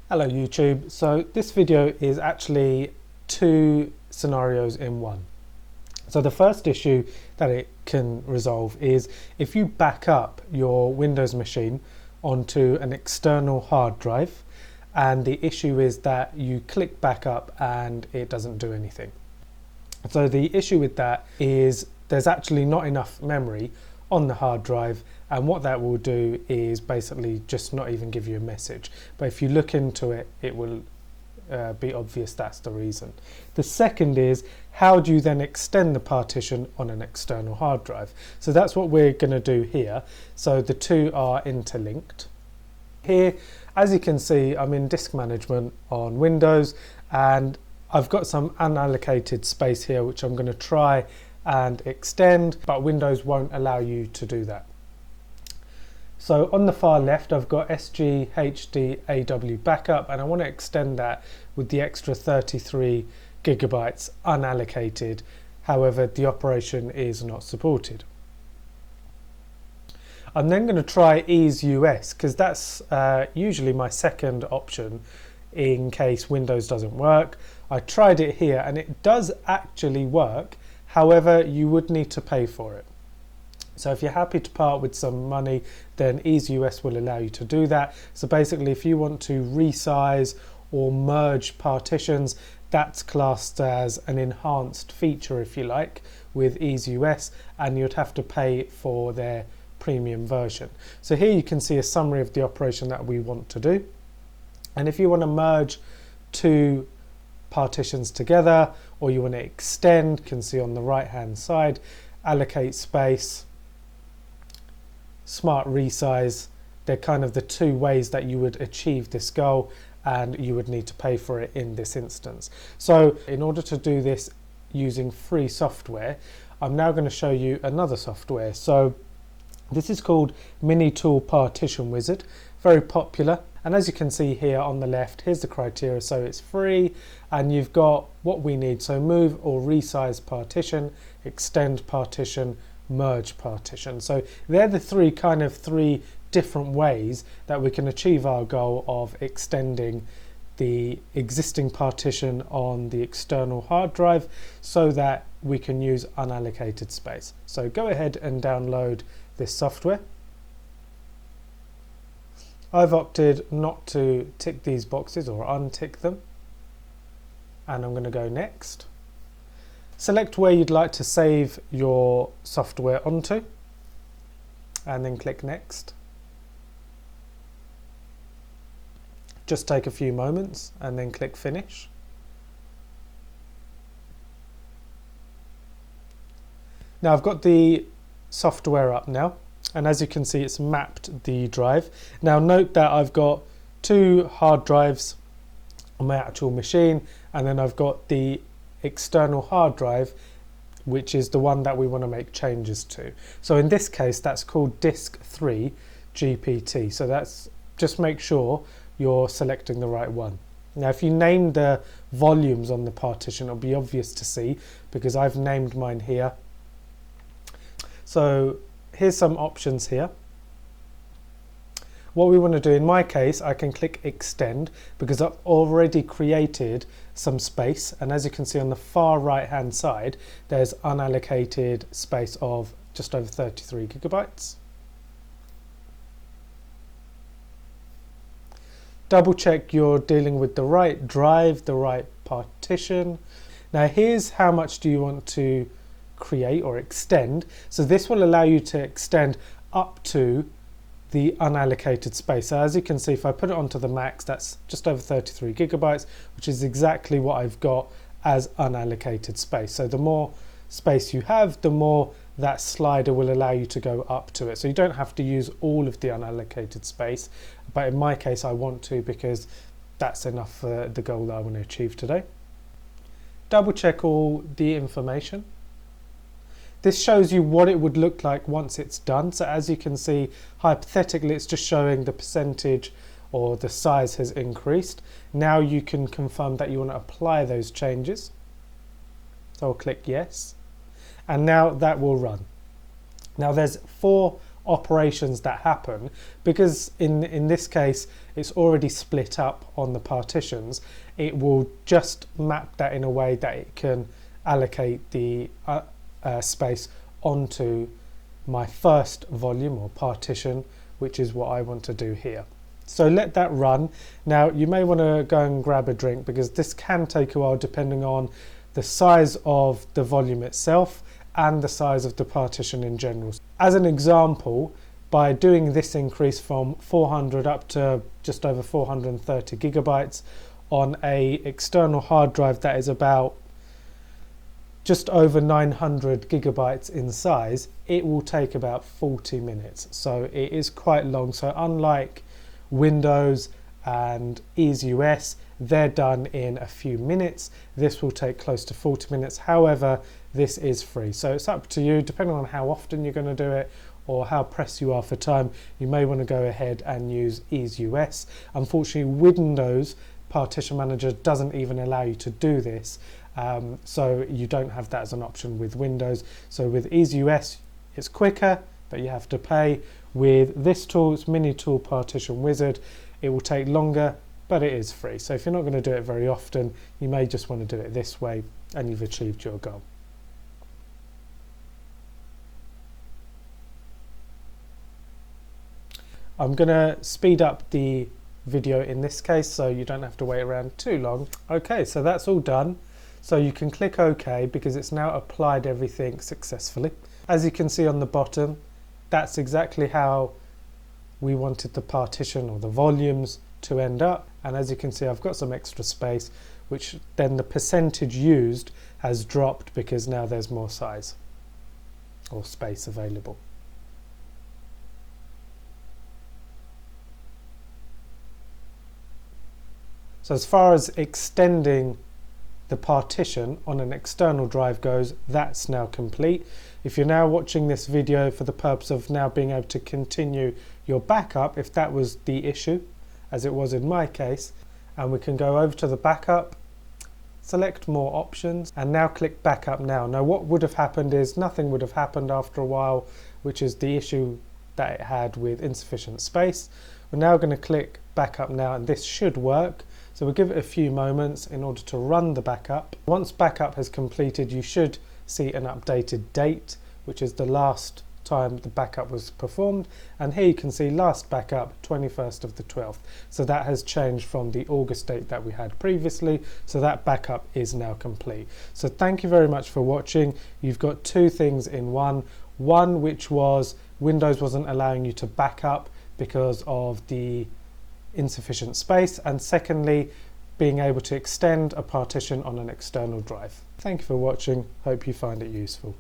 Hello YouTube. So this video is actually two scenarios in one. So the first issue that it can resolve is if you back up your Windows machine onto an external hard drive, and the issue is that you click backup and it doesn't do anything. So the issue with that is there's actually not enough memory on the hard drive, and what that will do is basically just not even give you a message. But if you look into it, it will be obvious that's the reason. The second is, how do you then extend the partition on an external hard drive? So that's what we're going to do here. So the two are interlinked. Here, as you can see, I'm in disk management on Windows, and I've got some unallocated space here which I'm going to try and extend, but Windows won't allow you to do that. So on the far left, I've got SGHDAW backup, and I want to extend that with the extra 33 gigabytes unallocated. However, the operation is not supported. I'm then going to try EaseUS, because that's usually my second option in case Windows doesn't work. I tried it here and it does actually work. However, you would need to pay for it. So if you're happy to part with some money, then EaseUS will allow you to do that. So basically, if you want to resize or merge partitions, that's classed as an enhanced feature, if you like, with EaseUS, and you'd have to pay for their premium version. So here you can see a summary of the operation that we want to do. And if you want to merge two partitions together, or you want to extend, you can see on the right hand side, allocate space, smart resize. They're kind of the two ways that you would achieve this goal, and you would need to pay for it in this instance. So in order to do this using free software, I'm now going to show you another software. So this is called Mini Tool Partition Wizard, very popular. And as you can see here on the left, here's the criteria. So it's free, and you've got what we need. So move or resize partition, extend partition, merge partition. So they're the three different ways that we can achieve our goal of extending the existing partition on the external hard drive so that we can use unallocated space. So go ahead and download this software. I've opted not to tick these boxes or untick them, and I'm going to go next. Select where you'd like to save your software onto, and then click next. Just take a few moments and then click finish. Now I've got the software up now, and as you can see, it's mapped the drive. Now note that I've got two hard drives on my actual machine, and then I've got the external hard drive, which is the one that we want to make changes to. So in this case, that's called disk 3 GPT. So that's, just make sure you're selecting the right one. Now if you name the volumes on the partition, it'll be obvious to see because I've named mine here. So here's some options here. What we want to do, in my case, I can click extend because I've already created some space, and as you can see on the far right hand side, there's unallocated space of just over 33 gigabytes. Double check you're dealing with the right drive, the right partition. Now here's how much do you want to create or extend. So this will allow you to extend up to the unallocated space. So as you can see, if I put it onto the max, that's just over 33 gigabytes, which is exactly what I've got as unallocated space. So the more space you have, the more that slider will allow you to go up to it. So you don't have to use all of the unallocated space, but in my case I want to, because that's enough for the goal that I want to achieve today. Double check all the information. This shows you what it would look like once it's done. So as you can see, hypothetically, it's just showing the percentage or the size has increased. Now you can confirm that you want to apply those changes. So I'll click yes. And now that will run. Now there's 4 operations that happen, because in this case it's already split up on the partitions, it will just map that in a way that it can allocate the space onto my first volume or partition, which is what I want to do here. So let that run. Now you may want to go and grab a drink, because this can take a while depending on the size of the volume itself and the size of the partition in general. As an example, by doing this increase from 400 up to just over 430 gigabytes on a external hard drive that is about just over 900 gigabytes in size, it will take about 40 minutes. So it is quite long. So unlike Windows and EaseUS, they're done in a few minutes. This will take close to 40 minutes. However, this is free. So it's up to you, depending on how often you're going to do it or how pressed you are for time. You may want to go ahead and use EaseUS. Unfortunately, Windows Partition Manager doesn't even allow you to do this. So you don't have that as an option with Windows. So with EaseUS, it's quicker, but you have to pay. With this tool, it's mini tool Partition Wizard, it will take longer, but it is free. So if you're not going to do it very often, you may just want to do it this way and you've achieved your goal. I'm going to speed up the video in this case so you don't have to wait around too long. Okay, so that's all done. So you can click OK because it's now applied everything successfully. As you can see on the bottom, that's exactly how we wanted the partition or the volumes to end up. And as you can see, I've got some extra space, which then the percentage used has dropped because now there's more size or space available. So as far as extending the partition on an external drive goes, that's now complete. If you're now watching this video for the purpose of now being able to continue your backup, if that was the issue, as it was in my case, and we can go over to the backup, select more options, and now click backup now. Now what would have happened is nothing would have happened after a while, which is the issue that it had with insufficient space. We're now going to click backup now, and this should work. So we'll give it a few moments in order to run the backup. Once backup has completed, you should see an updated date, which is the last time the backup was performed. And here you can see last backup, 21st of the 12th. So that has changed from the August date that we had previously. So that backup is now complete. So thank you very much for watching. You've got two things in one. One, which was Windows wasn't allowing you to back up because of the insufficient space, and secondly, being able to extend a partition on an external drive. Thank you for watching. Hope you find it useful.